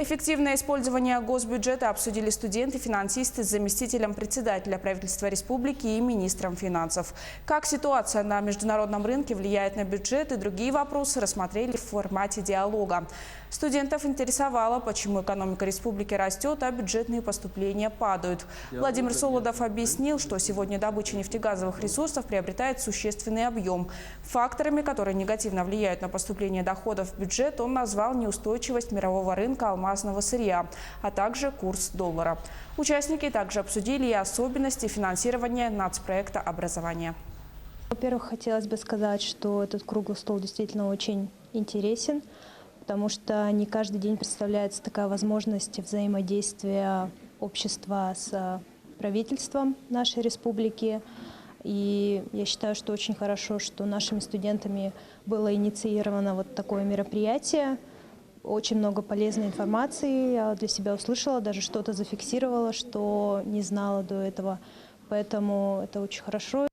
Эффективное использование госбюджета обсудили студенты-финансисты с заместителем председателя правительства республики и министром финансов. Как ситуация на международном рынке влияет на бюджет и другие вопросы рассмотрели в формате диалога. Студентов интересовало, почему экономика республики растет, а бюджетные поступления падают. Владимир Солодов объяснил, что сегодня добыча нефтегазовых ресурсов приобретает существенный объем. Факторами, которые негативно влияют на поступление доходов в бюджет, он назвал неустойчивость мирового рынка алмазного сырья, а также курс доллара. Участники также обсудили и особенности финансирования нацпроекта образования. Во-первых, хотелось бы сказать, что этот круглый стол действительно очень интересен, потому что не каждый день представляется такая возможность взаимодействия общества с правительством нашей республики. И я считаю, что очень хорошо, что нашими студентами было инициировано вот такое мероприятие. Очень много полезной информации я для себя услышала, даже что-то зафиксировала, что не знала до этого. Поэтому это очень хорошо.